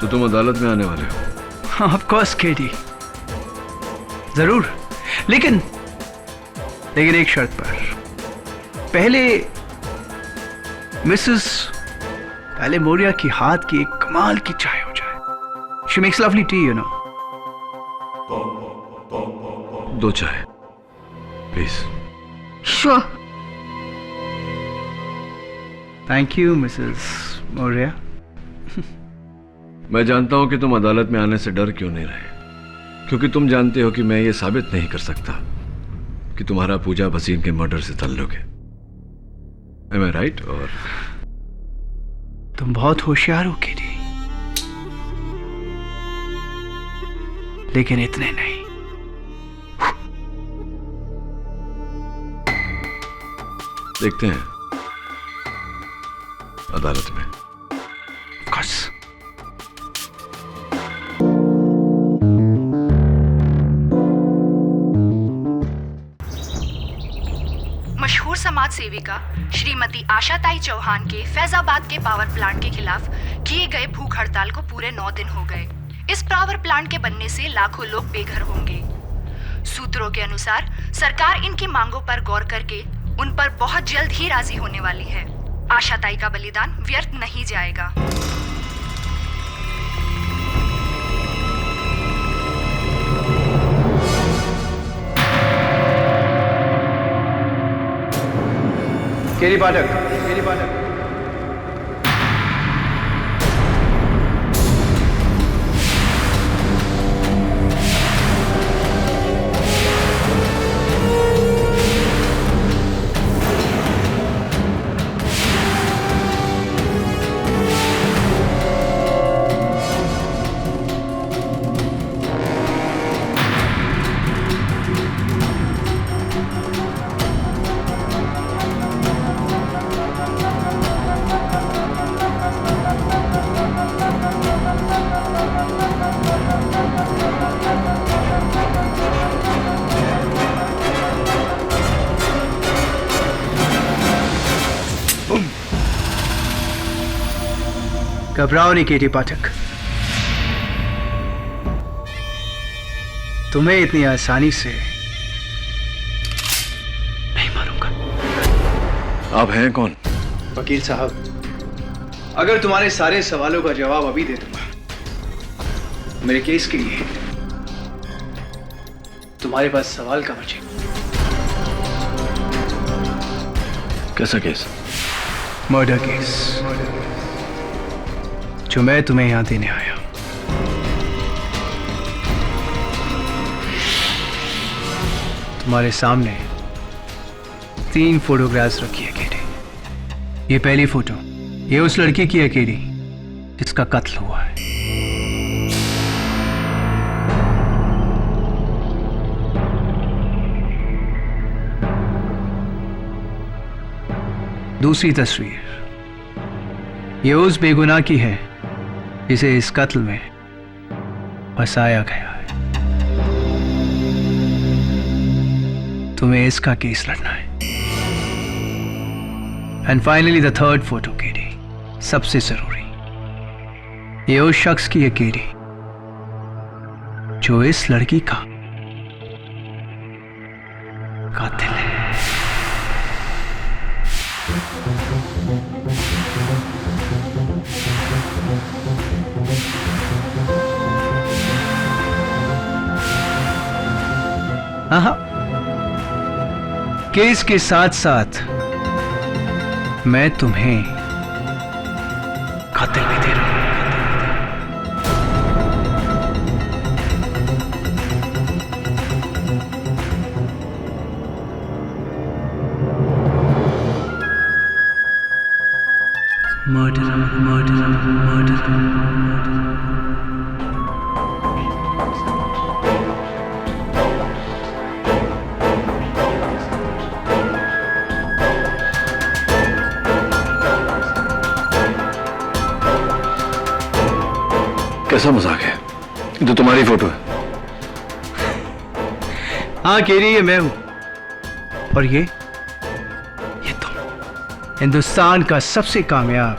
तो तुम अदालत में आने वाले हो? ऑफ कोर्स केडी, जरूर, लेकिन एक शर्त पर। पहले मिसेस मोरिया की हाथ की एक कमाल की चाय हो जाए। She makes lovely tea, you know. 2 chai please. Sure. Thank you Mrs Moriya. मैं जानता हूं कि तुम अदालत में आने से डर क्यों नहीं रहे, क्योंकि तुम जानते हो कि मैं ये साबित नहीं कर सकता कि तुम्हारा पूजा भसीन के मर्डर से ताल्लुक है। Am I right? और तुम बहुत होशियार हो केडी, लेकिन इतने नहीं। देखते हैं अदालत में। Of मशहूर समाज सेविका श्रीमती आशाताई चौहान के फैजाबाद के पावर प्लांट के खिलाफ किए गए भूख हड़ताल को पूरे 9 दिन हो गए। इस पावर प्लांट के बनने से लाखों लोग बेघर होंगे। सूत्रों के अनुसार सरकार इनकी मांगों पर गौर करके उन पर बहुत जल्द ही राजी होने वाली है। आशाताई का बलिदान व्यर्थ नहीं जाएगा। केडी पाठक, घबराओ नहीं केडी पाठक, तुम्हें इतनी आसानी से नहीं मारूंगा। आप हैं कौन? वकील साहब, अगर तुम्हारे सारे सवालों का जवाब अभी दे दूंगा, मेरे केस के लिए तुम्हारे पास सवाल का बचे। कैसा केस? मर्डर केस, जो मैं तुम्हें यहां देने आया। तुम्हारे सामने 3 फोटोग्राफ्स रखी है केडी। ये पहली फोटो, ये उस लड़की की है केडी जिसका कत्ल हुआ है। दूसरी तस्वीर, ये उस बेगुनाह की है जिसे इस कत्ल में फंसाया गया है। तुम्हें इसका केस लड़ना है। And finally the third photo KD, सबसे जरूरी, ये उस शख्स की है केडी जो इस लड़की का कातिल है। हाँ, केस के साथ साथ मैं तुम्हें कातिल भी दे रहा हूं। Murder, murder, murder. कैसा मजाक है? ये तो तुम्हारी फोटो है। हाँ केडी, ये मैं हूं। और ये तुम, हिंदुस्तान का सबसे कामयाब,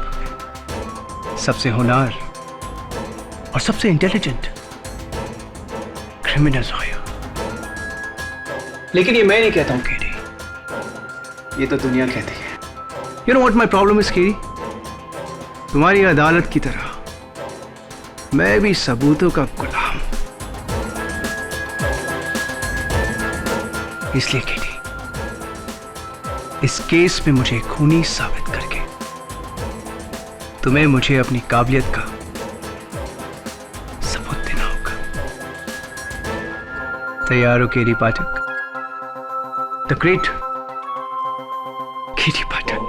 सबसे होनहार और सबसे इंटेलिजेंट क्रिमिनल्स हो। लेकिन ये मैं नहीं कहता हूं केडी, ये तो दुनिया कहती है। You know what my problem is KD? तुम्हारी अदालत की तरह मैं भी सबूतों का गुलाम। इसलिए केडी, इस केस में मुझे खूनी साबित करके तुम्हें मुझे अपनी काबिलियत का सबूत देना होगा। तैयार हो केडी पाठक? The great KD Pathak.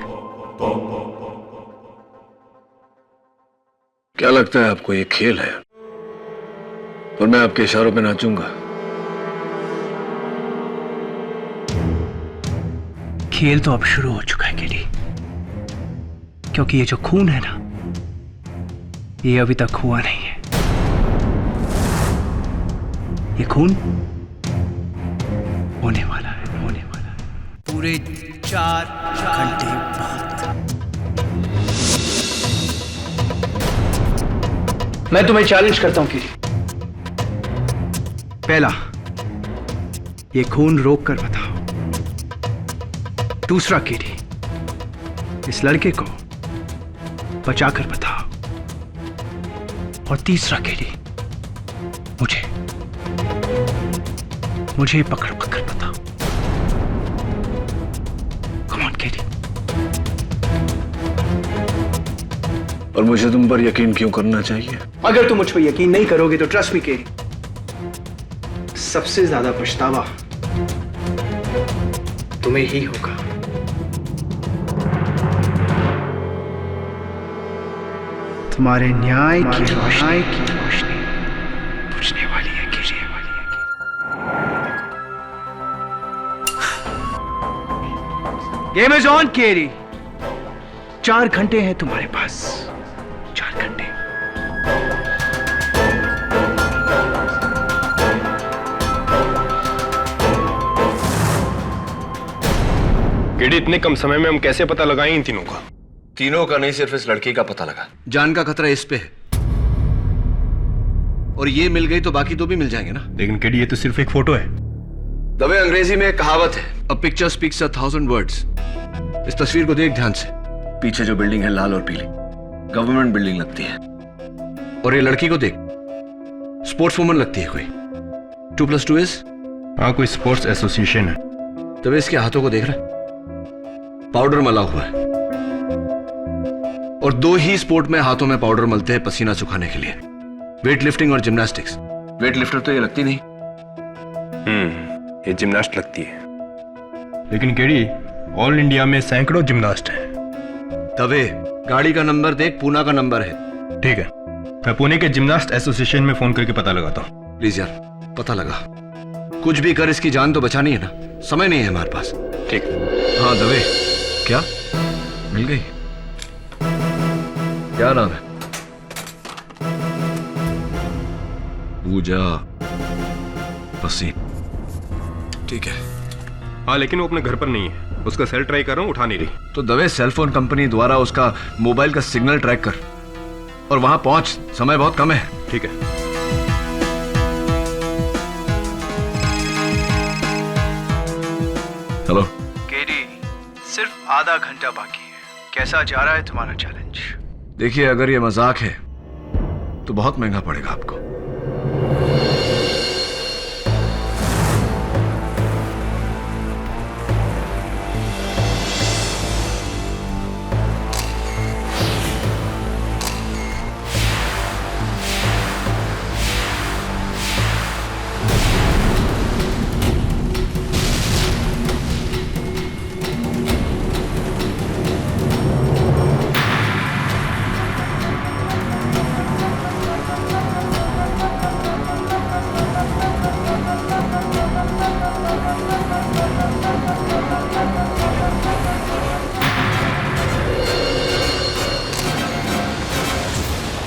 क्या लगता है आपको ये खेल है और मैं आपके इशारों पे नाचूंगा? खेल तो अब शुरू हो चुका है केडी, क्योंकि ये जो खून है ना, ये अभी तक हुआ नहीं है। ये खून होने वाला है, होने वाला है पूरे 4 घंटे बाद। मैं तुम्हें चैलेंज करता हूं केडी। पहला, ये खून रोक कर बताओ। दूसरा केडी, इस लड़के को बचाकर बताओ। और तीसरा केडी, मुझे पकड़ पकड़ बताओ। कम ऑन केडी। और मुझे तुम पर यकीन क्यों करना चाहिए? अगर तुम मुझ पर यकीन नहीं करोगे तो ट्रस्ट मी केडी, सबसे ज्यादा पछतावा तुम्हें ही होगा। तुम्हारे न्याय की रोशनी बुझने वाली है केडी, वाली है। Game is on KD. 4 घंटे हैं तुम्हारे पास, 4 घंटे। केडी, इतने कम समय में हम कैसे पता लगाएं इन तीनों का? तीनों का नहीं, सिर्फ इस लड़की का पता लगा। जान का खतरा इस पे है, और ये मिल गई तो बाकी 2 भी मिल जाएंगे ना। लेकिन केडी, ये तो सिर्फ एक फोटो है। दबे, अंग्रेजी में एक कहावत है, अ पिक्चर स्पीक्स 1,000 वर्ड्स। इस तस्वीर को देख ध्यान से। पीछे जो बिल्डिंग है लाल और पीली, गवर्नमेंट बिल्डिंग लगती है। और ये लड़की को देख, स्पोर्ट्स वुमन लगती है कोई। 2+2 इज? हाँ, कोई स्पोर्ट्स एसोसिएशन है। दबे, इसके हाथों को देख रहा है, पाउडर मला हुआ है। और 2 ही स्पोर्ट में हाथों में पाउडर मलते हैं पसीना सुखाने के लिए, वेट लिफ्टिंग और जिम्नास्टिक्स। वेट लिफ्टर तो ये लगती नहीं। ये जिम्नास्ट लगती है। लेकिन केडी, ऑल इंडिया में सैकड़ों जिम्नास्ट हैं। तवे, गाड़ी का नंबर देख, पूना का नंबर है। ठीक है, मैं पुणे के जिम्नास्ट एसोसिएशन में फोन करके पता लगाता हूँ। प्लीज यार, पता लगा। कुछ भी कर, इसकी जान तो बचानी है ना, समय नहीं है हमारे पास। ठीक। हाँ दवे, क्या मिल गई? क्या नाम है? पूजा भसीन। ठीक है। हाँ, लेकिन वो अपने घर पर नहीं है। उसका सेल ट्राई कर रहा हूँ, उठा नहीं रही। तो दवे, सेलफोन कंपनी द्वारा उसका मोबाइल का सिग्नल ट्रैक कर और वहां पहुंच, समय बहुत कम है। ठीक है। हेलो केडी, सिर्फ आधा घंटा बाकी है। कैसा जा रहा है तुम्हारा चैलेंज? देखिए, अगर ये मजाक है तो बहुत महंगा पड़ेगा आपको।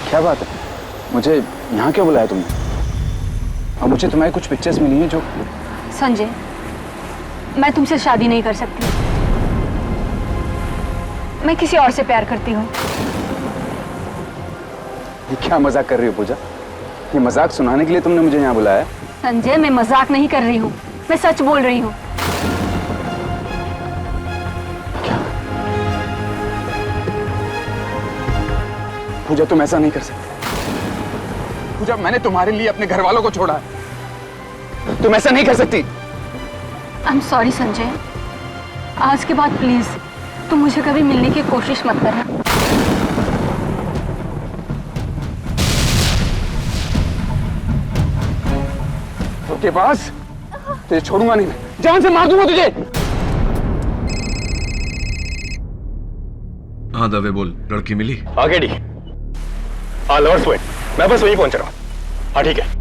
क्या बात है? मुझे यहाँ क्यों बुलाया तुमने? और मुझे तुम्हारी कुछ पिक्चर्स मिली हैं जो... संजय, मैं तुमसे शादी नहीं कर सकती। मैं किसी और से प्यार करती हूँ। ये क्या मजाक कर रही हो पूजा? ये मजाक सुनाने के लिए तुमने मुझे यहाँ बुलाया? संजय, मैं मजाक नहीं कर रही हूँ, मैं सच बोल रही हूँ। पूजा, तुम ऐसा नहीं कर सकती। पूजा, मैंने तुम्हारे लिए अपने घर वालों को छोड़ा है, तुम ऐसा नहीं कर सकती। आई एम सॉरी संजय, आज के बाद प्लीज तुम मुझे कभी मिलने की कोशिश मत करना। के पास तुझे छोड़ूंगा नहीं, जान से मार दूंगा तुझे। हाँ दवे बोल, लड़की मिली? आगे डी लवर्स पॉइंट, मैं बस वहीं पहुंच रहा हूँ। हाँ ठीक है।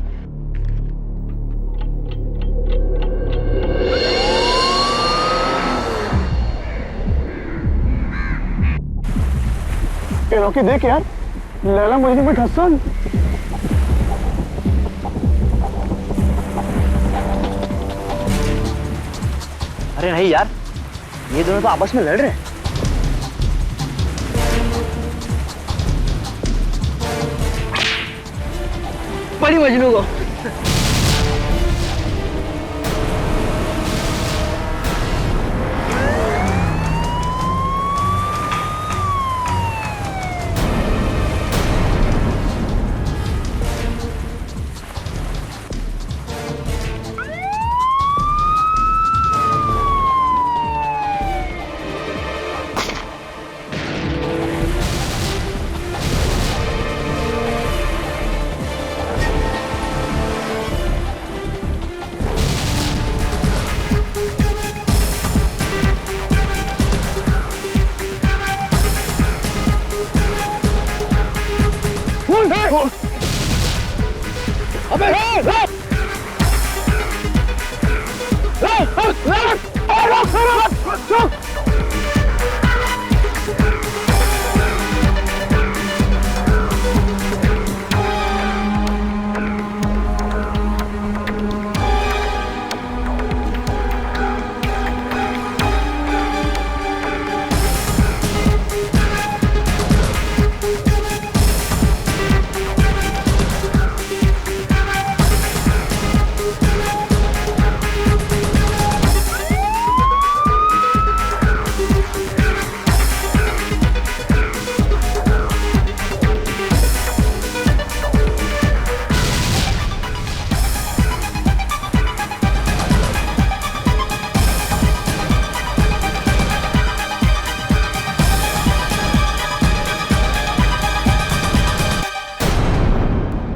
रॉकी देख यार, लैला मुझे में हसन। अरे नहीं यार, ये दोनों तो आपस में लड़ रहे हैं। पड़ी मजनू को।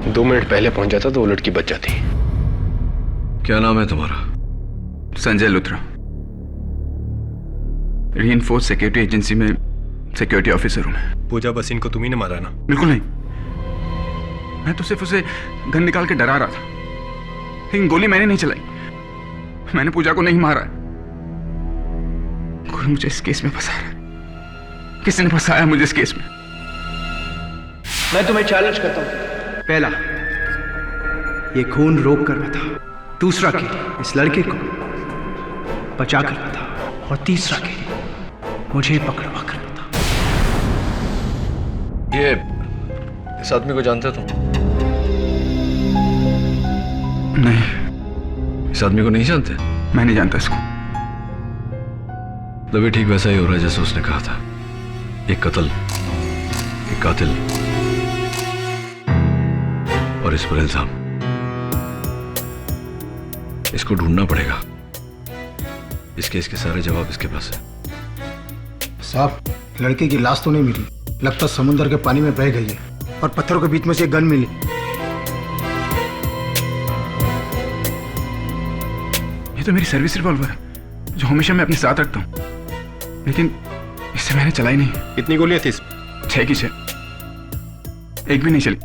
दो मिनट पहले पहुंच जाता तो वो लड़की बच जाती। क्या नाम है तुम्हारा? Sanjay Luthra, reinforce security agency में सिक्योरिटी ऑफिसर हूं मैं। पूजा, बस इनको तुम ही ने मारा ना? बिल्कुल नहीं, मैं तो सिर्फ उसे गन निकाल के डरा रहा था, लेकिन गोली मैंने नहीं चलाई। मैंने पूजा को नहीं मारा। कोई मुझे इस केस में फंसा रहा है। किसी ने फंसाया मुझे इस केस में। मैं तुम्हें चैलेंज करता हूं। पहला, ये खून रोक कर बता। दूसरा के इस लड़के को बचा कर बता। और तीसरा के मुझे पकड़वा कर बता। ये इस आदमी को जानते हो तुम? नहीं, इस आदमी को नहीं जानते? मैं नहीं जानता इसको। तभी ठीक वैसा ही हो रहा है जैसे उसने कहा था। एक कत्ल, एक कातिल और इस पर इल्जाम। इसको ढूंढना पड़ेगा। इस केस के सारे जवाब इसके पास है। साहब, लड़के की लाश तो नहीं मिली, लगता समुद्र के पानी में बह गई है और पत्थरों के बीच में से एक गन मिली। ये तो मेरी सर्विस रिवॉल्वर है जो हमेशा मैं अपने साथ रखता हूं, लेकिन इससे मैंने चलाई नहीं। कितनी गोलियां थी? 6 की 6, एक भी नहीं चली।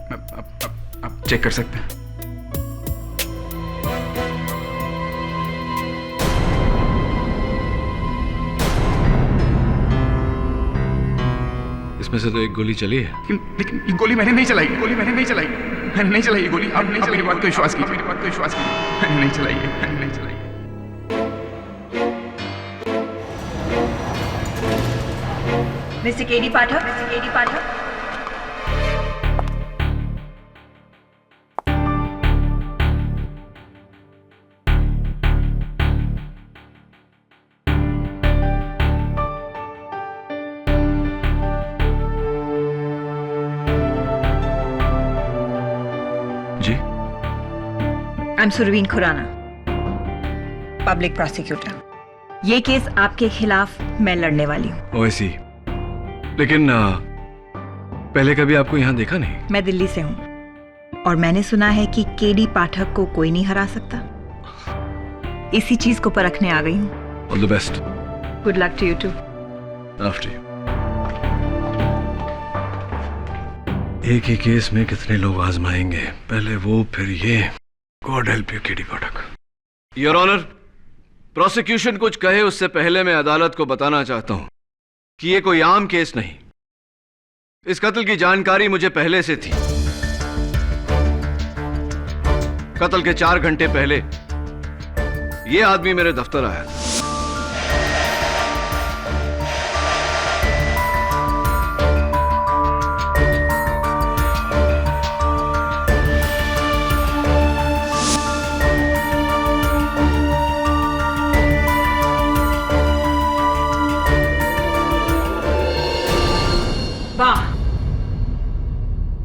आप चेक कर सकते हैं। इसमें से तो एक गोली चली है। लेकिन ये गोली मैंने नहीं चलाई। मैंने नहीं चलाई ये गोली। आप मेरी बात को विश्वास कीजिए। मैंने नहीं चलाई है। Mr KD Pathak, I am Surveen Khurana, public prosecutor. ये केस आपके खिलाफ मैं लड़ने वाली हूँ। वैसी, लेकिन पहले कभी आपको यहाँ देखा नहीं। मैं दिल्ली से हूँ और मैंने सुना है कि केडी पाठक को कोई नहीं हरा सकता। इसी चीज को परखने आ गई हूँ। All the best. Good luck to you too. After you. एक ही केस में कितने लोग आजमाएंगे, पहले वो फिर ये। God help you KD Pathak. Your honour, prosecution कुछ कहे उससे पहले मैं अदालत को बताना चाहता हूं कि ये कोई आम केस नहीं। इस कत्ल की जानकारी मुझे पहले से थी। कत्ल के 4 घंटे पहले ये आदमी मेरे दफ्तर आया था।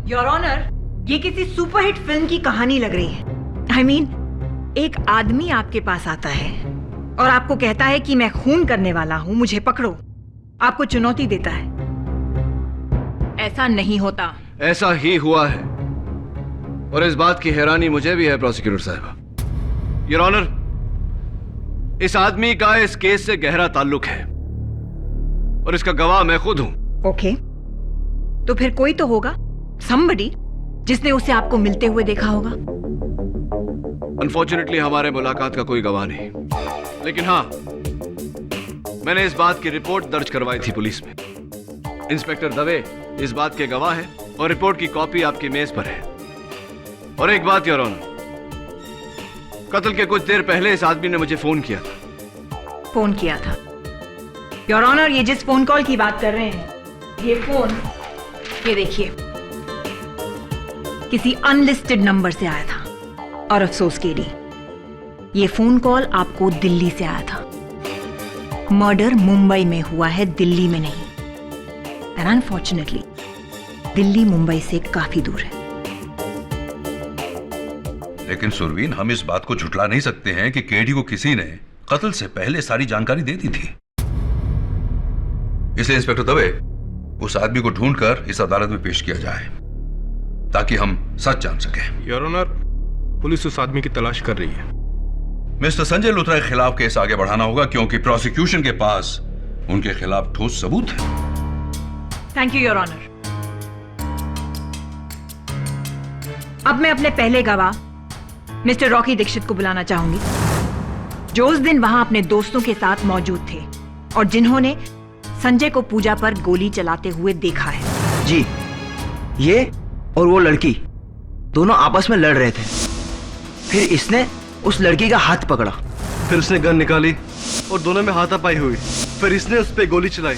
योर ऑनर, ये किसी सुपरहिट फिल्म की कहानी लग रही है। आई मीन, एक आदमी आपके पास आता है और आपको कहता है कि मैं खून करने वाला हूं, मुझे पकड़ो। आपको चुनौती देता है। ऐसा नहीं होता। ऐसा ही हुआ है और इस बात की हैरानी मुझे भी है प्रोसिक्यूटर साहब। योर ऑनर, इस आदमी का इस केस से गहरा ताल्लुक है और इसका गवाह मैं खुद हूं। ओके, तो फिर कोई तो होगा, somebody, जिसने उसे आपको मिलते हुए देखा होगा। अनफॉर्चुनेटली हमारे मुलाकात का कोई गवाह नहीं, लेकिन हाँ, मैंने इस बात की रिपोर्ट दर्ज करवाई थी पुलिस में। इंस्पेक्टर दवे इस बात के गवाह हैं और रिपोर्ट की कॉपी आपकी मेज पर है। और एक बात योर ऑनर, कत्ल के कुछ देर पहले इस आदमी ने मुझे फोन किया था। फोन किया था? योर ऑनर, ये जिस फोन कॉल की बात कर रहे हैं, ये फोन, ये देखिए, किसी अनलिस्टेड नंबर से आया था। और अफसोस केडी, ये फोन कॉल आपको दिल्ली से आया था। मर्डर मुंबई में हुआ है, दिल्ली में नहीं। एंड अनफॉर्चुनेटली दिल्ली मुंबई से काफी दूर है। लेकिन सुरवीन, हम इस बात को झुठला नहीं सकते हैं कि केडी को किसी ने कत्ल से पहले सारी जानकारी दे दी थी। इसलिए इंस्पेक्टर दवे, उस आदमी को ढूंढकर इस अदालत में पेश किया जाए ताकि हम सच जान सकें। योर ऑनर, पुलिस उस आदमी की तलाश कर रही है। मिस्टर संजय लूथरा के खिलाफ केस आगे बढ़ाना होगा क्योंकि प्रोसिक्यूशन के पास उनके खिलाफ ठोस सबूत है। Thank you your honour. अब मैं अपने पहले गवाह मिस्टर रॉकी दीक्षित को बुलाना चाहूंगी, जो उस दिन वहां अपने दोस्तों के साथ मौजूद थे और जिन्होंने संजय को पूजा पर गोली चलाते हुए देखा है। जी, ये और वो लड़की दोनों आपस में लड़ रहे थे। फिर इसने उस लड़की का हाथ पकड़ा, फिर उसने गन निकाली और दोनों में हाथापाई हुई। फिर इसने उस पर गोली चलाई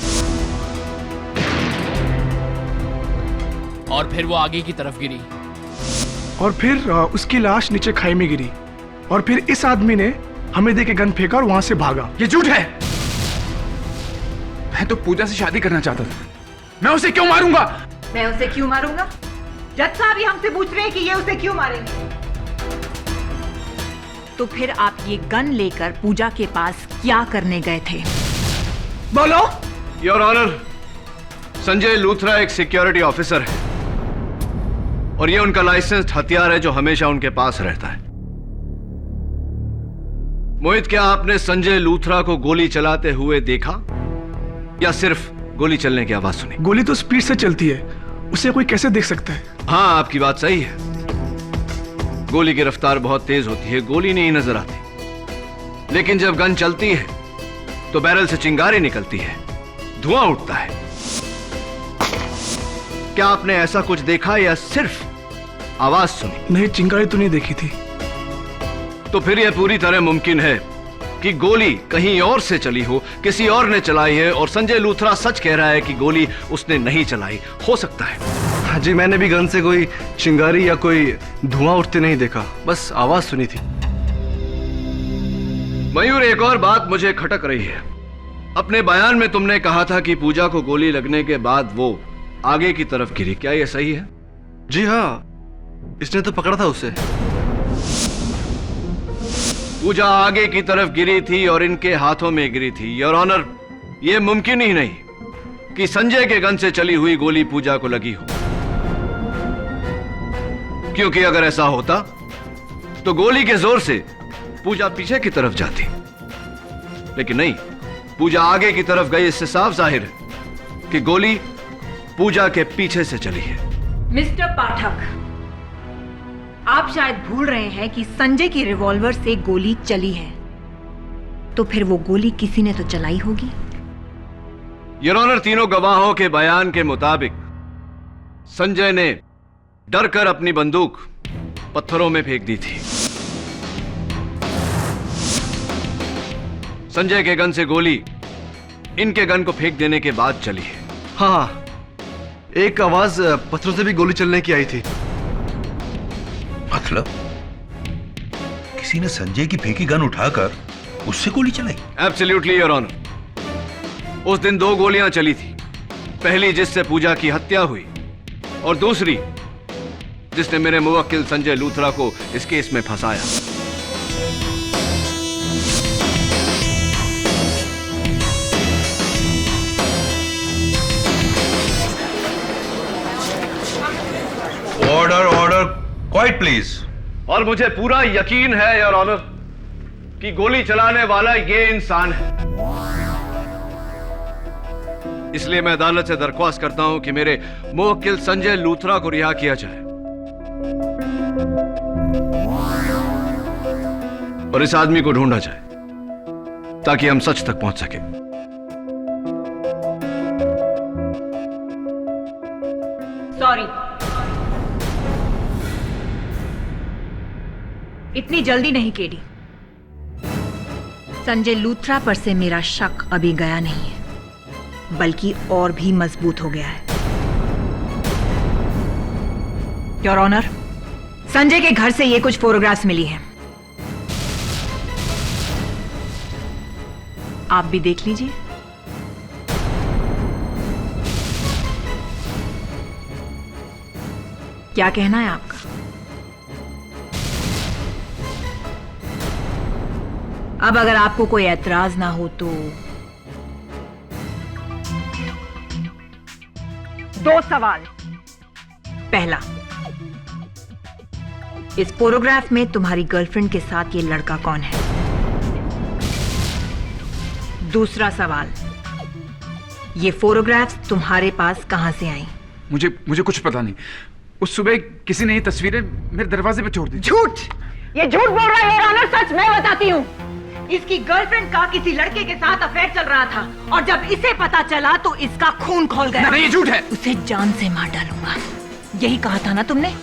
और फिर वो आगे की तरफ गिरी और फिर उसकी लाश नीचे खाई में गिरी और फिर इस आदमी ने हमें देके गन फेंका और वहां से भागा। ये झूठ है। मैं तो पूजा से शादी करना चाहता था। मैं उसे क्यों मारूंगा? मैं उसे क्यों मारूंगा? जज साहब ही हमसे पूछ रहे हैं कि ये उसे क्यों मारेंगे। तो फिर आप ये गन लेकर पूजा के पास क्या करने गए थे? बोलो। योर ऑनर, संजय लूथरा एक सिक्योरिटी ऑफिसर है और ये उनका लाइसेंस्ड हथियार है जो हमेशा उनके पास रहता है। मोहित, क्या आपने संजय लूथरा को गोली चलाते हुए देखा या सिर्फ गोली चलने की आवाज सुनी? गोली तो स्पीड से चलती है, उसे कोई कैसे देख सकता है? हाँ, आपकी बात सही है। गोली की रफ्तार बहुत तेज होती है, गोली नहीं नजर आती। लेकिन जब गन चलती है तो बैरल से चिंगारी निकलती है, धुआं उठता है। क्या आपने ऐसा कुछ देखा या सिर्फ आवाज सुनी? नहीं, चिंगारी तो नहीं देखी थी। तो फिर यह पूरी तरह मुमकिन है कि गोली कहीं और से चली हो, किसी और ने चलाई है और संजय लूथरा सच कह रहा है कि गोली उसने नहीं चलाई। हो सकता है। हाँ जी, मैंने भी गन से कोई चिंगारी या कोई धुआं उठते नहीं देखा, बस आवाज सुनी थी। मयूर, एक और बात मुझे खटक रही है। अपने बयान में तुमने कहा था कि पूजा को गोली लगने के बाद वो आगे की तरफ गिरी, क्या यह सही है? जी हाँ, इसने तो पकड़ा था उसे। पूजा आगे की तरफ गिरी थी और इनके हाथों में गिरी थी। योर ऑनर, यह मुमकिन ही नहीं कि संजय के गन से चली हुई गोली पूजा को लगी हो, क्योंकि अगर ऐसा होता तो गोली के जोर से पूजा पीछे की तरफ जाती, लेकिन नहीं, पूजा आगे की तरफ गई। इससे साफ जाहिर है कि गोली पूजा के पीछे से चली है। मिस्टर पाठक, आप शायद भूल रहे हैं कि संजय की रिवॉल्वर से गोली चली है, तो फिर वो गोली किसी ने तो चलाई होगी। योर ऑनर, तीनों गवाहों के बयान के मुताबिक संजय ने डरकर अपनी बंदूक पत्थरों में फेंक दी थी। संजय के गन से गोली इनके गन को फेंक देने के बाद चली है। हाँ, एक आवाज पत्थरों से भी गोली चलने की आई थी। मतलब किसी ने संजय की फेंकी गन उठाकर उससे गोली चलाई? Absolutely your honour. उस दिन 2 गोलियां चली थी, पहली जिससे पूजा की हत्या हुई और दूसरी जिसने मेरे मुवक्किल संजय लूथरा को इस केस में फंसाया। Order order, quite please. और मुझे पूरा यकीन है योर ऑनर कि गोली चलाने वाला ये इंसान है। इसलिए मैं अदालत से दरख्वास्त करता हूं कि मेरे मुवक्किल संजय लूथरा को रिहा किया जाए और इस आदमी को ढूंढा जाए ताकि हम सच तक पहुंच सके। सॉरी, इतनी जल्दी नहीं केडी। संजय लूथरा पर से मेरा शक अभी गया नहीं है, बल्कि और भी मजबूत हो गया है। योर ऑनर, संजय के घर से ये कुछ फोटोग्राफ्स मिली हैं, आप भी देख लीजिए। क्या कहना है आपका? अब अगर आपको कोई ऐतराज ना हो तो 2 सवाल। पहला, इस फोटोग्राफ में तुम्हारी गर्लफ्रेंड के साथ ये लड़का कौन है? दूसरा सवाल, ये फोटोग्राफ्स तुम्हारे पास कहां से आई? मुझे कुछ पता नहीं। उस सुबह किसी ने ये तस्वीरें मेरे दरवाजे पे छोड़ दी। झूठ! ये झूठ बोल रहा है योर ऑनर। सच मैं बताती हूँ। इसकी गर्लफ्रेंड का किसी लड़के के साथ अफेयर चल रहा था और जब इसे पता चला तो इसका खून खौल गया। नहीं, ये झूठ है। उसे जान से मार डालूंगा, यही कहा था ना तुमने?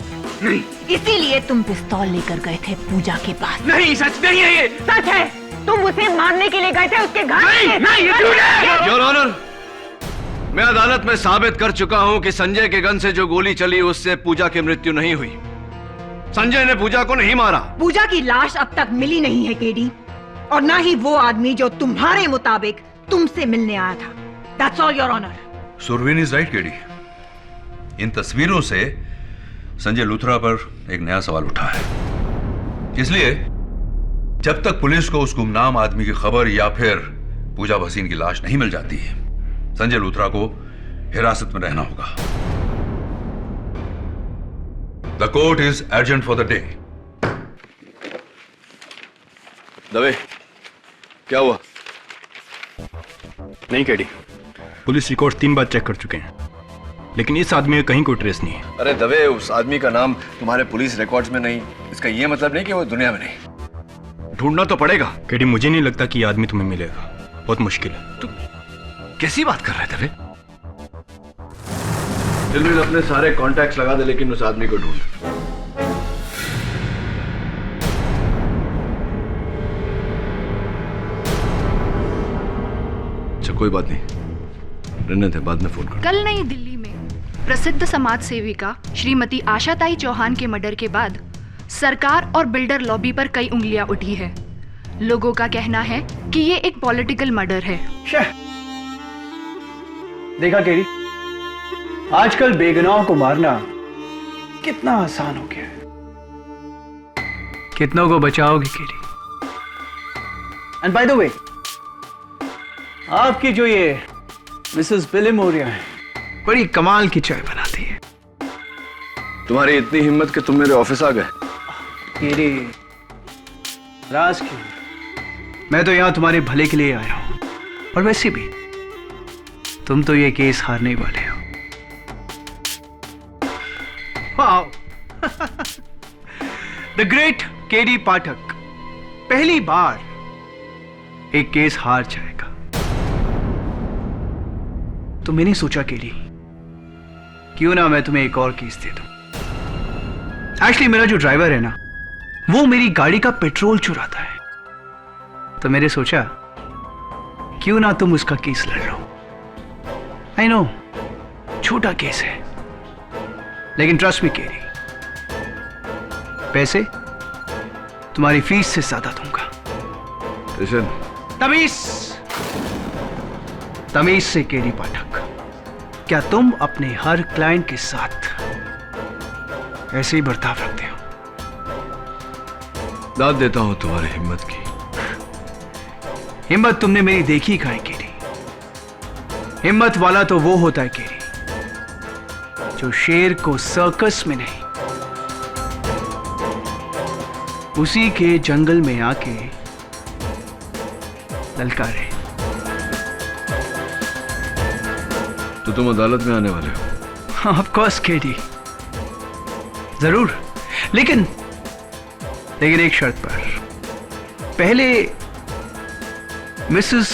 नहीं। इसीलिए तुम पिस्तौल लेकर गए थे पूजा के पास। नहीं, सच नहीं है ये। सच है। तुम उसे मारने के लिए गए थे उसके घर। नहीं, ये झूठ है। योर ऑनर, मैं अदालत में साबित कर चुका हूं कि संजय के गन से जो गोली चली उससे पूजा की मृत्यु नहीं हुई। संजय ने पूजा को नहीं मारा। पूजा की लाश अब तक मिली नहीं है केडी, और ना ही वो आदमी जो तुम्हारे मुताबिक तुमसे मिलने आया था। That's all, Your Honor. Surveen is right KD. इन तस्वीरों से संजय लूथरा पर एक नया सवाल उठा है। इसलिए जब तक पुलिस को उस गुमनाम आदमी की खबर या फिर पूजा भसीन की लाश नहीं मिल जाती है, संजय लूथरा को हिरासत में रहना होगा। The court is urgent for the day. Dave, क्या हुआ? नहीं केडी, पुलिस रिकॉर्ड 3 बार चेक कर चुके हैं, लेकिन इस आदमी का कहीं कोई ट्रेस नहीं है। अरे दवे, उस आदमी का नाम तुम्हारे पुलिस रिकॉर्ड्स में नहीं, इसका ये मतलब नहीं कि वो दुनिया में नहीं। ढूंढना तो पड़ेगा। केडी, मुझे नहीं लगता कि ये आदमी तुम्हें मिलेगा, बहुत मुश्किल है। तू कैसी बात कर रहा है दवे? दिलवीर, अपने सारे कॉन्टैक्ट्स लगा दे, लेकिन उस आदमी को ढूंढ। अच्छा, कोई बात नहीं, रहने दे, बाद में फोन कर। कल नई दिल्ली में प्रसिद्ध समाज सेविका श्रीमती आशाताई चौहान के मर्डर के बाद सरकार और बिल्डर लॉबी पर कई उंगलियां उठी है। लोगों का कहना है कि ये एक पॉलिटिकल मर्डर है। देखा केरी, आजकल बेगुनाहों को मारना कितना आसान हो गया है। कितनों को बचाओगे केरी? एंड बाय द वे, आपकी जो ये मिसेस बिली मोरिया है, बड़ी कमाल की चाय बनाती है। तुम्हारी इतनी हिम्मत कि तुम मेरे ऑफिस आ गए। केरी, राज की, मैं तो यहां तुम्हारे भले के लिए आया हूं, और वैसे भी तुम तो ये केस हारने वाले हो। वाओ, द ग्रेट केडी पाठक पहली बार एक केस हार जाएगा। तो मैंने सोचा केडी, क्यों ना मैं तुम्हें एक और केस दे दूं। एक्चुअली मेरा जो ड्राइवर है ना, वो मेरी गाड़ी का पेट्रोल चुराता है, तो मैंने सोचा क्यों ना तुम उसका केस लड़ लो। आई नो, छोटा केस है, लेकिन ट्रस्ट मी केरी, पैसे तुम्हारी फीस से ज्यादा दूंगा। तमीज, तमीज से केरी पाठक, क्या तुम अपने हर क्लाइंट के साथ ऐसे ही बर्ताव रखते हो? दाद देता हूं तुम्हारी हिम्मत की। हिम्मत तुमने मेरी देखी कहां है केरी? हिम्मत वाला तो वो होता है केरी, जो शेर को सर्कस में नहीं, उसी के जंगल में आके ललकारे। तो तुम अदालत में आने वाले हो? ऑफ कोर्स केडी, जरूर, लेकिन एक शर्त पर। पहले मिसेस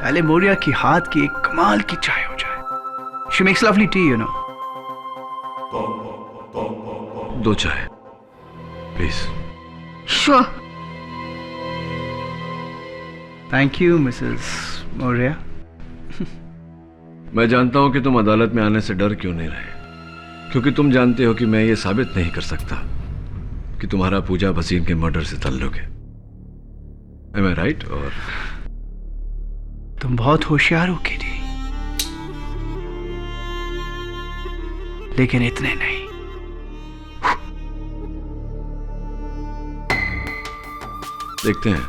पहले मोरिया की हाथ की एक कमाल की चाय हो जाए। She makes lovely tea, you know. 2 chai please. Sure. Thank you Mrs Moriya. मैं जानता हूं कि तुम अदालत में आने से डर क्यों नहीं रहे, क्योंकि तुम जानते हो कि मैं ये साबित नहीं कर सकता कि तुम्हारा पूजा भसीन के मर्डर से ताल्लुक है। Am I right? और तुम बहुत होशियार हो केडी, लेकिन इतने नहीं। देखते हैं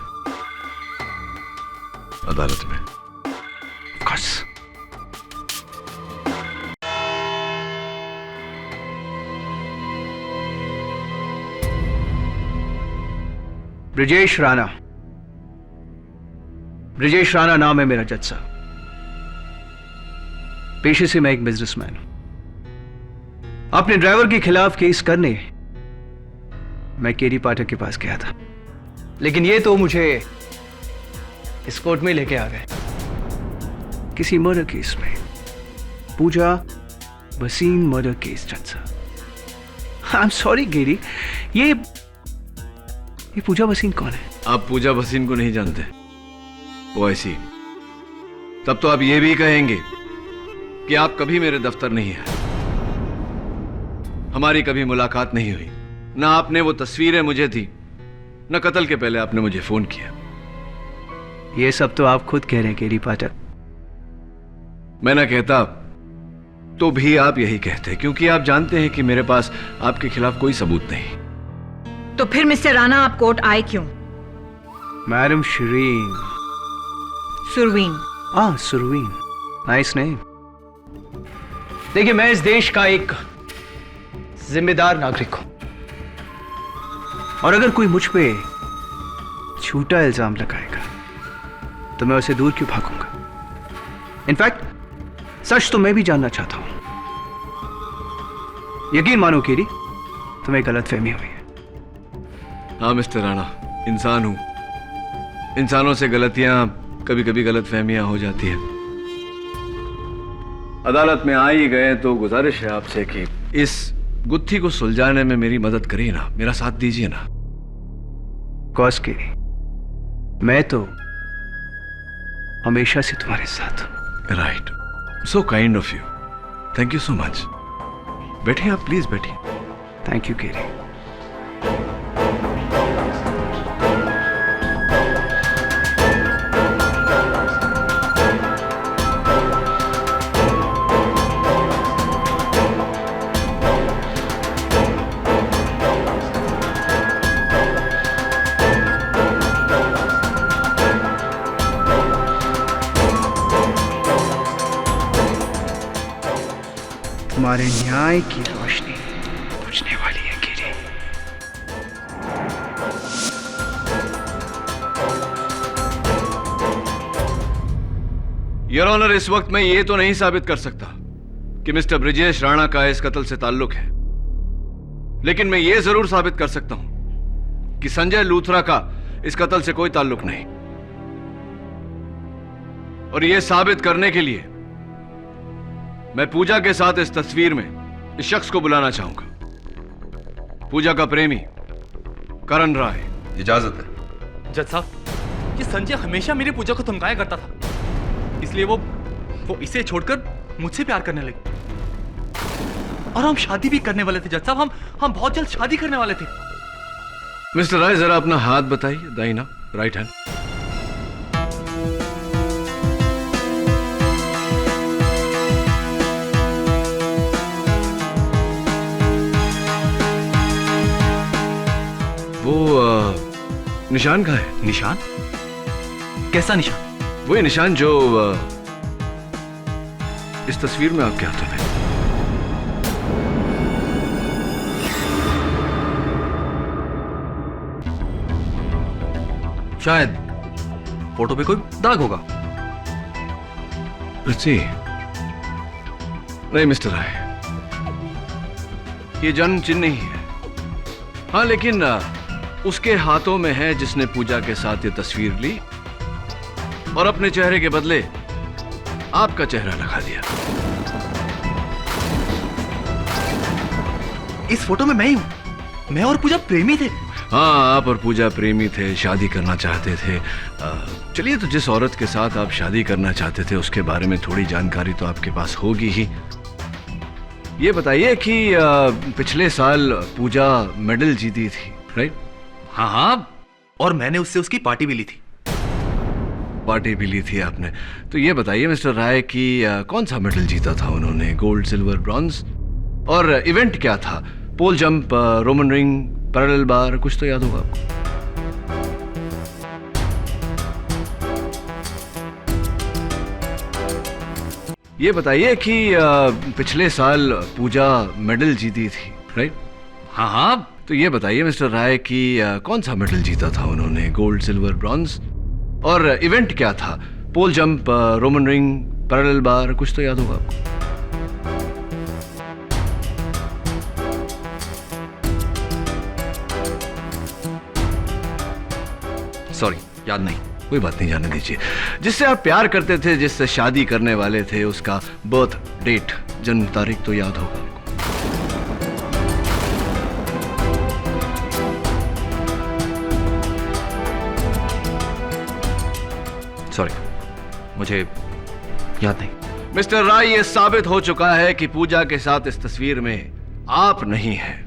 अदालत में। Of ब्रिजेश राणा, ब्रिजेश राणा नाम है मेरा जज साहब। पेशे से मैं एक बिजनेसमैन हूं। अपने ड्राइवर के खिलाफ केस करने मैं केडी पाठक के पास गया था, लेकिन ये तो मुझे इस कोर्ट में लेके आ गए, किसी मर्डर केस में, पूजा भसीन मर्डर केस। जज साहब, आई एम सॉरी केडी, ये पूजा भसीन कौन है? आप पूजा भसीन को नहीं जानते? वो ऐसी, तब तो आप ये भी कहेंगे कि आप कभी मेरे दफ्तर नहीं आए, हमारी कभी मुलाकात नहीं हुई, ना आपने वो तस्वीरें मुझे दी, ना कत्ल के पहले आपने मुझे फोन किया। ये सब तो आप खुद कह रहे हैं केडी पाठक। मैं ना कहता तो भी आप यही कहते, क्योंकि आप जानते हैं कि मेरे पास आपके खिलाफ कोई सबूत नहीं। तो फिर मिस्टर राणा आप कोर्ट आए क्यों? मैडम शरीन, सुरवीन। हाँ सुरवीन, नाइस नेम। देखिए, मैं इस देश का एक जिम्मेदार नागरिक हूं, और अगर कोई मुझ पे झूठा इल्जाम लगाएगा तो मैं उसे दूर क्यों भागूंगा? इनफैक्ट सच तो मैं भी जानना चाहता हूं। यकीन मानो केडी, तुम्हें गलतफहमी हुई है। हाँ मिस्टर राणा, इंसान हूं, इंसानों से गलतियां, कभी कभी गलतफहमियां हो जाती है। अदालत में आ ही गए तो गुजारिश है आपसे कि इस गुत्थी को सुलझाने में मेरी मदद करिए ना, मेरा साथ दीजिए ना। कॉस केडी, मैं तो हमेशा से तुम्हारे साथ हूं। Right, so kind of you, thank you so much. बैठिए आप, प्लीज बैठिए। Thank you KD. तुम्हारे न्याय की रोशनी बुझने वाली है गिरी। योर ऑनर, इस वक्त मैं ये तो नहीं साबित कर सकता कि मिस्टर ब्रिजेश राणा का इस कत्ल से ताल्लुक है, लेकिन मैं ये जरूर साबित कर सकता हूं कि संजय लूथरा का इस कत्ल से कोई ताल्लुक नहीं। और यह साबित करने के लिए मैं पूजा के साथ इस तस्वीर में इस शख्स को बुलाना चाहूंगा, पूजा का प्रेमी करण राय। इजाजत है। जज साहब, ये संजय हमेशा मेरी पूजा को धमकाया करता था, इसलिए वो इसे छोड़कर मुझसे प्यार करने लगी। और हम शादी भी करने वाले थे जज साहब, हम बहुत जल्द शादी करने वाले थे। मिस्टर राय, जरा अपना हाथ बताइए, दाहिना, राइट हैंड। वो निशान कहाँ है? निशान? कैसा निशान? वही निशान जो इस तस्वीर में आपके हाथों में। शायद फोटो पे कोई दाग होगा। रुचि, नहीं मिस्टर राय, ये जन्म चिन्ह ही है। हाँ, लेकिन उसके हाथों में है जिसने पूजा के साथ ये तस्वीर ली और अपने चेहरे के बदले आपका चेहरा लगा दिया। इस फोटो में मैं ही हूं। मैं और पूजा प्रेमी थे। हाँ, आप और पूजा प्रेमी थे, शादी करना चाहते थे। चलिए, तो जिस औरत के साथ आप शादी करना चाहते थे उसके बारे में थोड़ी जानकारी तो आपके पास होगी ही। ये बताइए कि पिछले साल पूजा मेडल जीती थी, राइट? हाँ हाँ, और मैंने उससे उसकी पार्टी भी ली थी। पार्टी भी ली थी आपने? तो ये बताइए मिस्टर राय कि कौन सा मेडल जीता था उन्होंने? Gold, silver, bronze? और इवेंट क्या था? पोल जंप, रोमन रिंग, पैरेलल बार, कुछ तो याद होगा आपको? ये बताइए कि पिछले साल पूजा मेडल जीती थी, राइट? हाँ हाँ। तो ये बताइए मिस्टर राय कि कौन सा मेडल जीता था उन्होंने? Gold, silver, bronze? और इवेंट क्या था? पोल जंप, रोमन रिंग, पैरेलल बार, कुछ तो याद होगा आपको? सॉरी, याद नहीं। कोई बात नहीं, जाने दीजिए। जिससे आप प्यार करते थे, जिससे शादी करने वाले थे, उसका बर्थ डेट, जन्म तारीख तो याद होगा आपको? सॉरी, मुझे याद नहीं। मिस्टर राय, यह साबित हो चुका है कि पूजा के साथ इस तस्वीर में आप नहीं हैं।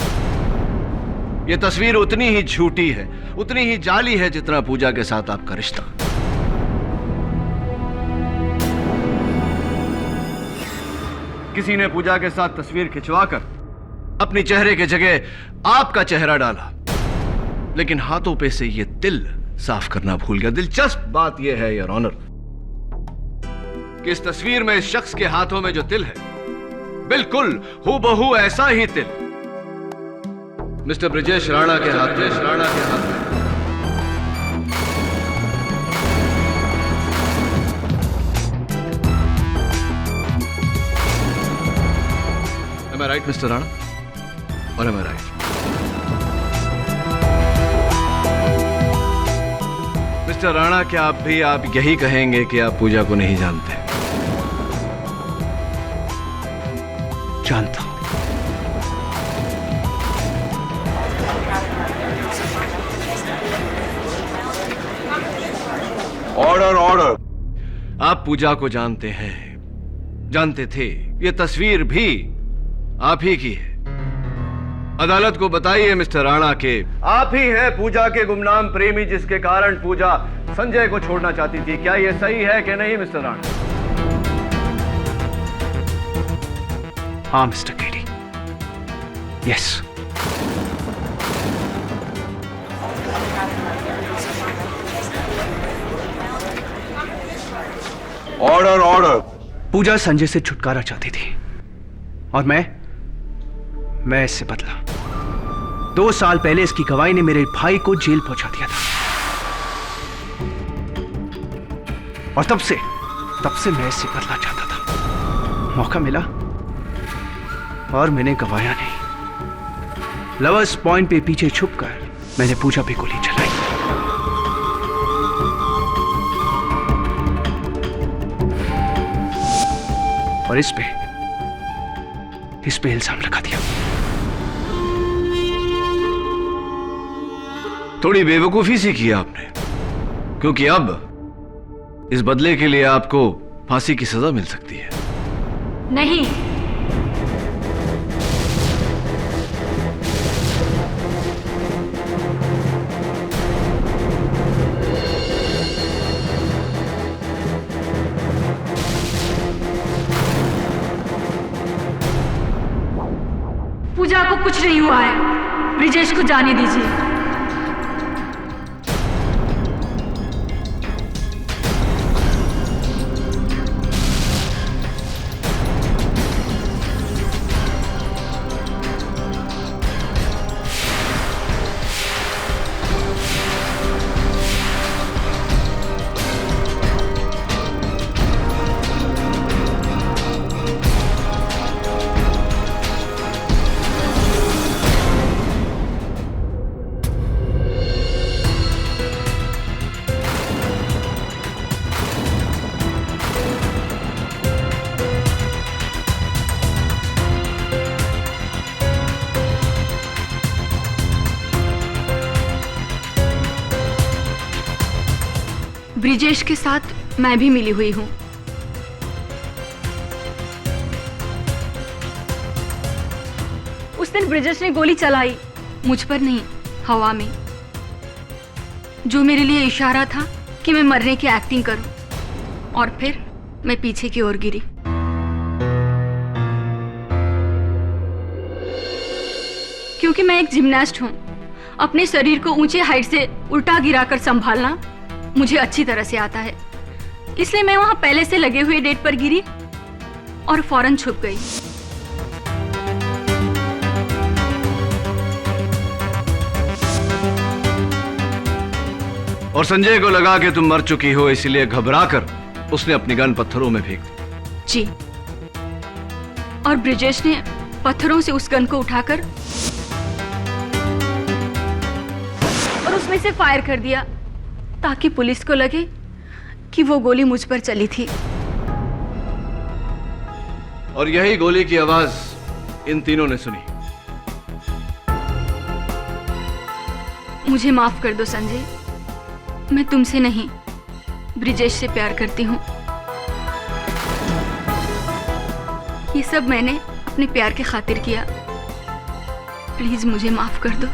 यह तस्वीर उतनी ही झूठी है, उतनी ही जाली है जितना पूजा के साथ आपका रिश्ता। किसी ने पूजा के साथ तस्वीर खिंचवाकर अपनी चेहरे के जगह आपका चेहरा डाला, लेकिन हाथों पे से यह तिल साफ करना भूल गया। दिलचस्प बात यह है योर ऑनर कि इस तस्वीर में इस शख्स के हाथों में जो तिल है, बिल्कुल हूबहू ऐसा ही तिल मिस्टर ब्रिजेश राणा के हाथ में। Am I right, Mr. Rana? Or am I right? Mister Rana, क्या आप यही कहेंगे कि आप पूजा को नहीं जानते? जानता हूं। Order, order. आप पूजा को जानते हैं, जानते थे। यह तस्वीर भी आप ही की है। अदालत को बताइए मिस्टर राणा के आप ही हैं पूजा के गुमनाम प्रेमी जिसके कारण पूजा संजय को छोड़ना चाहती थी। क्या यह सही है कि नहीं मिस्टर राणा? हाँ mister KD, yes. Order, order. Pooja Sanjay से छुटकारा चाहती थी और मैं मैं इससे बदला। 2 साल पहले इसकी गवाही ने मेरे भाई को जेल पहुंचा दिया था, और तब से मैं इससे बदला चाहता था। मौका मिला और मैंने गवाया नहीं। लवर्स पॉइंट पे पीछे छुपकर मैंने पूजा पे गोली चलाई। और इस पे इल्जाम लगा दिया। थोड़ी बेवकूफी सी की आपने, क्योंकि अब इस बदले के लिए आपको फांसी की सजा मिल सकती है। नहीं, पूजा को कुछ नहीं हुआ है। ब्रिजेश को जाने दीजिए। ब्रिजेश के साथ मैं भी मिली हुई हूं। उस दिन ब्रिजेश ने गोली चलाई, मुझ पर नहीं, हवा में, जो मेरे लिए इशारा था कि मैं मरने की एक्टिंग करूं। और फिर मैं पीछे की ओर गिरी। क्योंकि मैं एक जिम्नास्ट हूं, अपने शरीर को ऊंचे हाइट से उल्टा गिराकर संभालना मुझे अच्छी तरह से आता है। इसलिए मैं वहां पहले से लगे हुए डेट पर गिरी और फौरन छुप गई। और संजय को लगा कि तुम मर चुकी हो, इसलिए घबराकर उसने अपनी गन पत्थरों में फेंक दी। जी, और ब्रिजेश ने पत्थरों से उस गन को उठाकर और उसमें से फायर कर दिया, ताकि पुलिस को लगे कि वो गोली मुझ पर चली थी। और यही गोली की आवाज इन तीनों ने सुनी। मुझे माफ कर दो संजय, मैं तुमसे नहीं, ब्रिजेश से प्यार करती हूँ। ये सब मैंने अपने प्यार के खातिर किया। प्लीज मुझे माफ कर दो।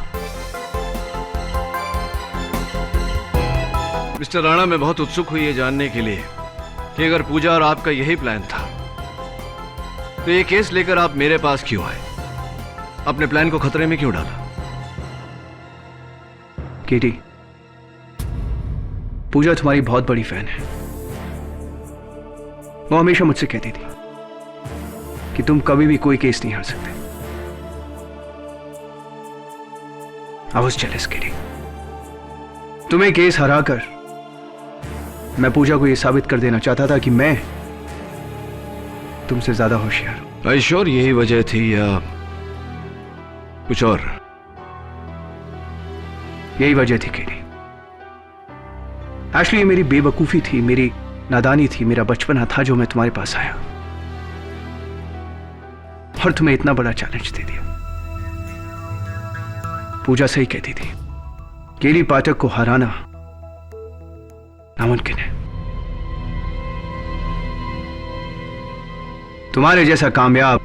मिस्टर राणा, मैं बहुत उत्सुक हुई ये जानने के लिए कि अगर पूजा और आपका यही प्लान था, तो ये केस लेकर आप मेरे पास क्यों आए? अपने प्लान को खतरे में क्यों डाला? केटी, पूजा तुम्हारी बहुत बड़ी फैन है। वो हमेशा मुझसे कहती थी कि तुम कभी भी कोई केस नहीं हार सकते। आई वाज जेलस केटी। तुम्हें केस हराकर मैं पूजा को यह साबित कर देना चाहता था कि मैं तुमसे ज्यादा होशियार हूं। आई श्योर यही वजह थी या कुछ और? यही वजह थी केटी। एक्चुअली ये मेरी बेवकूफी थी, मेरी नादानी थी, मेरा बचपना था जो मैं तुम्हारे पास आया और तुम्हें इतना बड़ा चैलेंज दे दिया। पूजा सही कहती थी, केली पाठक को हराना नामुमकिन है। तुम्हारे जैसा कामयाब,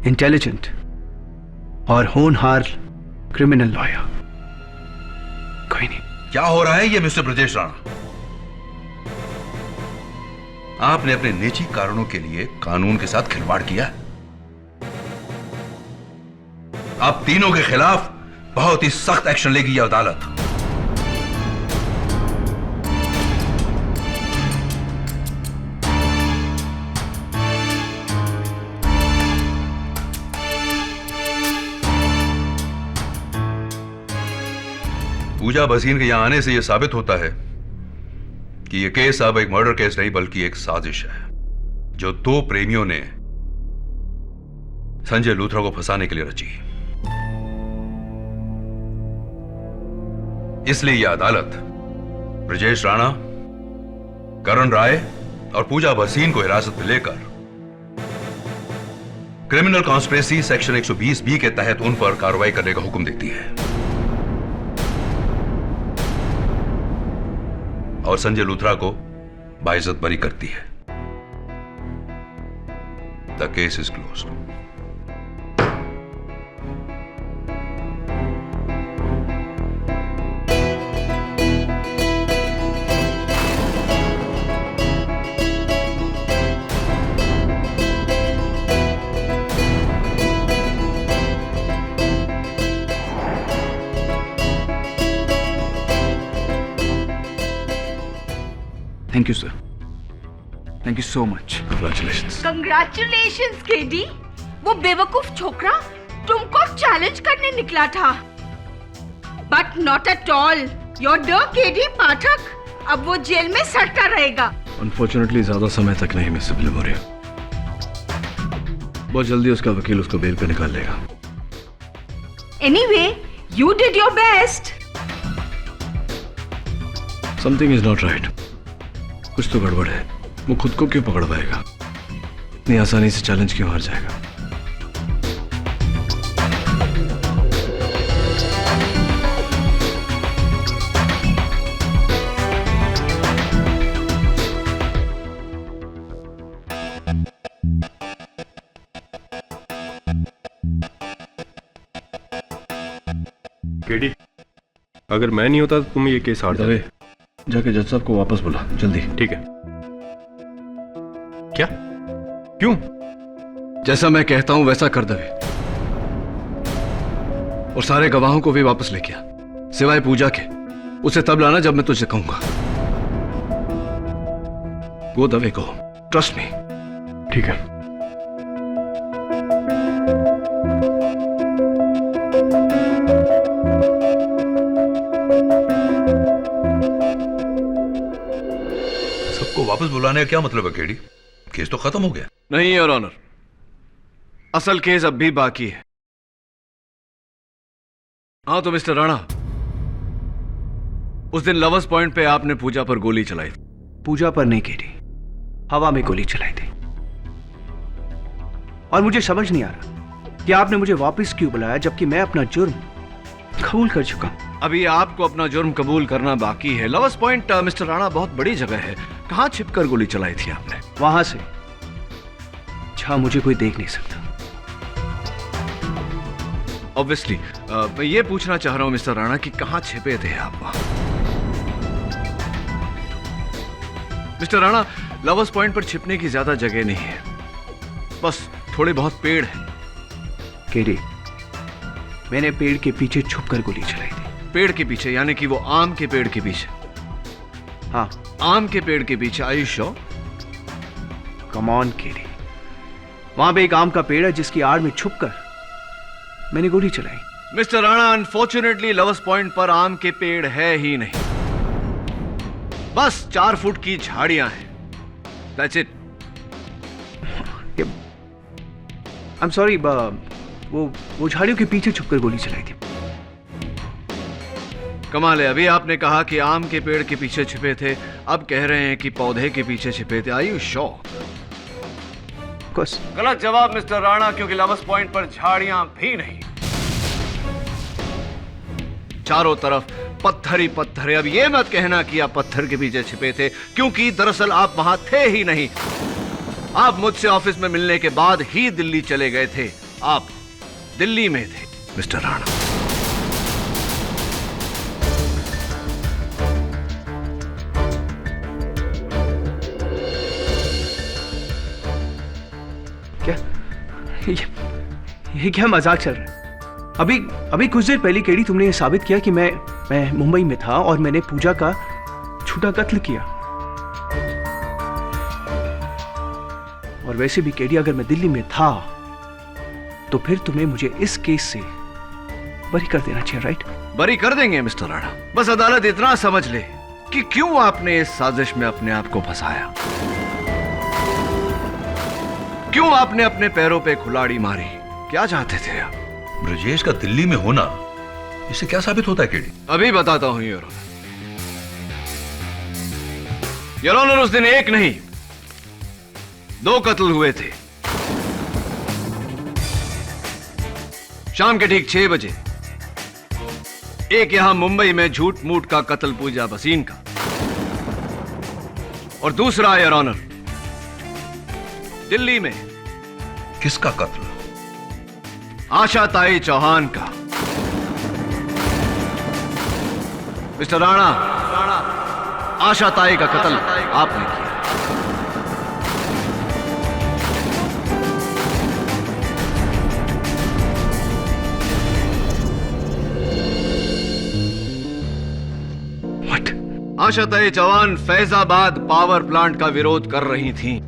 इंटेलिजेंट और होनहार क्रिमिनल लॉयर कोई नहीं। क्या हो रहा है ये मिस्टर ब्रजेश राणा? आपने अपने निजी कारणों के लिए कानून के साथ खिलवाड़ किया। आप तीनों के खिलाफ बहुत ही सख्त एक्शन लेगी यह अदालत। पूजा भसीन के यहां आने से यह साबित होता है कि यह केस अब एक मर्डर केस नहीं बल्कि एक साजिश है जो दो प्रेमियों ने संजय लूथरा को फंसाने के लिए रची। इसलिए यह अदालत ब्रजेश राणा, करण राय और पूजा भसीन को हिरासत में लेकर क्रिमिनल कॉन्स्पिरेसी सेक्शन 120 के तहत उन पर कार्रवाई करने का हुक्म देती है और संजय लूथरा को बाइज्जत बरी करती है। The case is closed. Thank you sir, thank you so much. Congratulations. Congratulations KD. वो बेवकूफ छोकरा तुमको चैलेंज करने निकला था, but not at all. Your डर केडी पाठक अब वो जेल में सड़ता रहेगा। अनफॉर्चुनेटली ज्यादा समय तक नहीं मिसेस लिमोरिया। बहुत जल्दी उसका वकील उसको बेल पे निकाल लेगा। Anyway, you did your best. Something is not right. कुछ तो गड़बड़ है। वो खुद को क्यों पकड़वाएगा? इतनी आसानी से चैलेंज क्यों हार जाएगा? केडी, अगर मैं नहीं होता तो तुम ये केस हार जाते। जाके जज साहब को वापस बुला जल्दी। ठीक है। क्या? क्यों? जैसा मैं कहता हूं वैसा कर दे और सारे गवाहों को भी वापस लेके आ, सिवाय पूजा के। उसे तब लाना जब मैं तुझे कहूंगा। Go the way go, trust me. ठीक है। सबको वापस बुलाने का क्या मतलब है केडी? केस तो खत्म हो गया। नहीं योर ऑनर, असल केस अब भी बाकी है। हाँ तो मिस्टर राणा, उस दिन लवर्स पॉइंट पे आपने पूजा पर गोली चलाई थी। पूजा पर नहीं केडी, हवा में गोली चलाई थी। और मुझे समझ नहीं आ रहा कि आपने मुझे वापस क्यों बुलाया जबकि मैं अपना जुर्म कबूल कर चुका। अभी आपको अपना जुर्म कबूल करना बाकी है। लवर्स पॉइंट मिस्टर राणा बहुत बड़ी जगह है। कहां छिपकर गोली चलाई थी आपने? वहां से जहां मुझे कोई देख नहीं सकता। ऑब्वियसली मैं ये पूछना चाह रहा हूं मिस्टर राणा कि कहां छिपे थे आप वहां? मिस्टर राणा, लवर्स पॉइंट पर छिपने की ज्यादा जगह नहीं है, बस थोड़े बहुत पेड़ हैं। केडी, मैंने पेड़ के पीछे छुपकर गोली चलाई थी। पेड़ के पीछे यानी कि वो आम के पेड़ के पीछे? हाँ, आम के पेड़ के पीछे। Are you sure? Come on KD, वहां पे एक आम का पेड़ है जिसकी आड़ में छुपकर मैंने गोली चलाई। Mister Rana, unfortunately lovers point पर आम के पेड़ है ही नहीं, बस 4 फुट की झाड़ियां हैं। That's it. I am sorry, वो झाड़ियों के पीछे छुपकर गोली चलाई थी। कमाल है, अभी आपने कहा कि आम के पेड़ के पीछे छिपे थे, अब कह रहे हैं कि पौधे के पीछे छिपे थे। Are you sure? गलत जवाब मिस्टर राणा, क्योंकि लवर्स पॉइंट पर झाड़ियां भी नहीं, चारों तरफ पत्थर ही पत्थर है। अब ये मत कहना कि आप पत्थर के पीछे छिपे थे, क्योंकि दरअसल आप वहां थे ही नहीं। आप मुझसे ऑफिस में मिलने के बाद ही दिल्ली चले गए थे। आप दिल्ली में थे मिस्टर राणा। क्या ये क्या मजाक चल रहा है? अभी कुछ देर पहले केडी तुमने ये साबित किया कि मैं मुंबई में था और मैंने पूजा का छूटा कत्ल किया। और वैसे भी केडी, अगर मैं दिल्ली में था तो फिर तुम्हें मुझे इस केस से बरी कर देना चाहिए, राइट? बरी कर देंगे मिस्टर राणा, बस अदालत इतना समझ ले कि क्यों आपने इस साजिश में अपने आप को फंसाया, क्यों आपने अपने पैरों पे कुल्हाड़ी मारी, क्या चाहते थे आप? ब्रजेश का दिल्ली में होना इससे क्या साबित होता है केडी? अभी बताता हूं योर ऑनर। योर ऑनर, उस दिन एक नहीं 2 कत्ल हुए थे। शाम के ठीक 6 बजे एक यहां मुंबई में झूठ मूठ का कत्ल पूजा भसीन का, और दूसरा योर ऑनर दिल्ली में। किसका कत्ल? आशाताई चौहान का। मिस्टर राणा, आशाताई का कत्ल आपने किया। What? Ashatai Chauhan Faizabad power plant का विरोध कर रही थीं,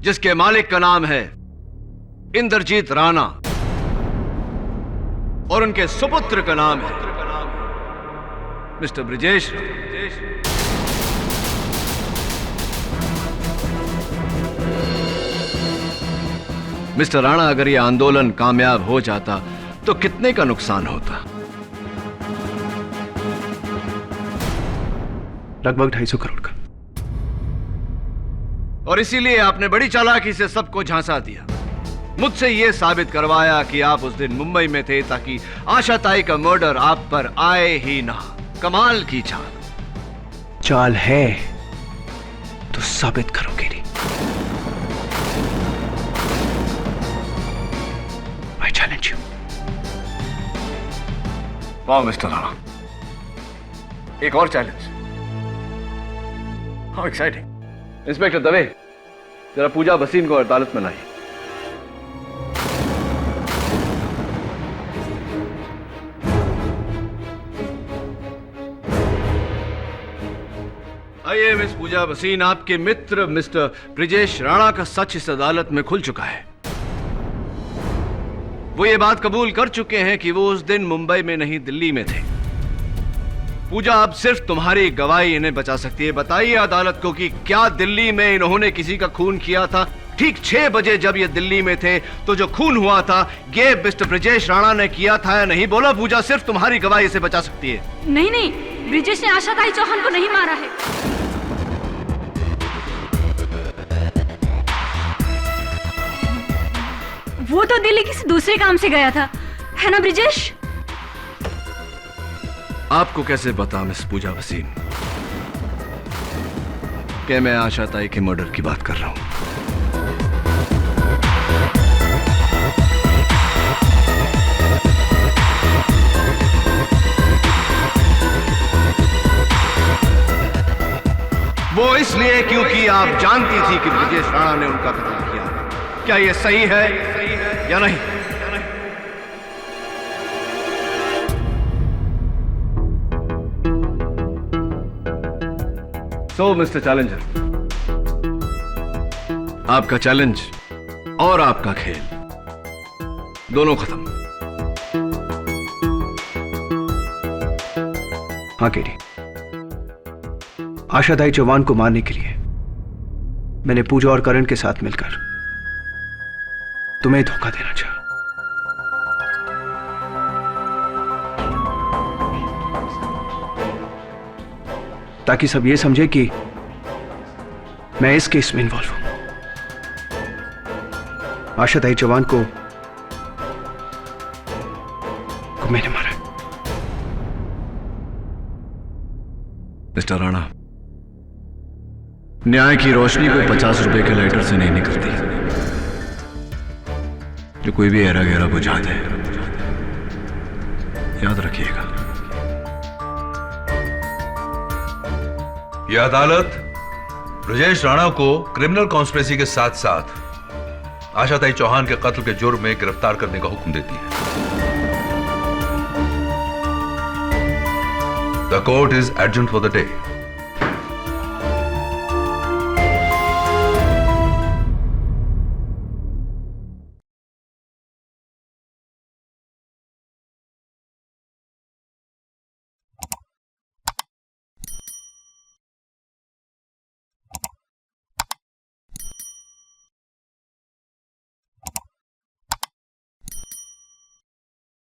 जिसके मालिक का नाम है इंद्रजीत राणा और उनके सुपुत्र का नाम है मिस्टर ब्रिजेश। मिस्टर राणा, अगर यह आंदोलन कामयाब हो जाता तो कितने का नुकसान होता? लगभग 250 करोड़ का। और इसीलिए आपने बड़ी चालाकी से सबको झांसा दिया, मुझसे यह साबित करवाया कि आप उस दिन मुंबई में थे ताकि आशाताई का मर्डर आप पर आए ही ना। कमाल की चाल है तो साबित करो केडी। I challenge you. वाह मिस्टर राणा, एक और challenge. How exciting. Inspector Dave, जरा पूजा भसीन को अदालत में लाइए। आइए मिस पूजा भसीन, आपके मित्र मिस्टर ब्रिजेश राणा का सच इस अदालत में खुल चुका है। वो ये बात कबूल कर चुके हैं कि वो उस दिन मुंबई में नहीं दिल्ली में थे। पूजा, अब सिर्फ तुम्हारी गवाही इन्हें बचा सकती है। बताइए अदालत को कि क्या दिल्ली में इन्होंने किसी का खून किया था? ठीक 6 बजे जब ये दिल्ली में थे तो जो खून हुआ था ये मिस्टर ब्रिजेश राणा ने किया था या नहीं? बोला पूजा, सिर्फ तुम्हारी गवाही इसे बचा सकती है। नहीं नहीं, ब्रिजेश ने आशाताई चौहान को नहीं मारा है। वो तो दिल्ली किसी दूसरे काम से गया था, है ना ब्रिजेश? आपको कैसे पता मिस पूजा भसीन कि मैं आशाताई के मर्डर की बात कर रहा हूं? वो इसलिए क्योंकि आप जानती थी कि ब्रिजेश राणा ने उनका कत्ल किया। क्या यह सही है या नहीं? सो मिस्टर चैलेंजर, आपका चैलेंज और आपका खेल दोनों खत्म। हाँ केडी, आशाताई चौहान को मारने के लिए मैंने पूजा और करण के साथ मिलकर तुम्हें धोखा देना चाहा। ताकि सब ये समझे कि मैं इस केस में इन्वॉल्व हूं। आशाताई चौहान को मैंने मारा। मिस्टर राणा, न्याय की रोशनी को 50 रुपए के लाइटर से नहीं निकलती, जो कोई भी ऐरा गहरा बुझा दे। याद रखिएगा। यह अदालत ब्रजेश राणा को क्रिमिनल कॉन्स्पिरेसी के साथ साथ आशाताई चौहान के कत्ल के जुर्म में गिरफ्तार करने का हुक्म देती है। The court is adjourned for the day.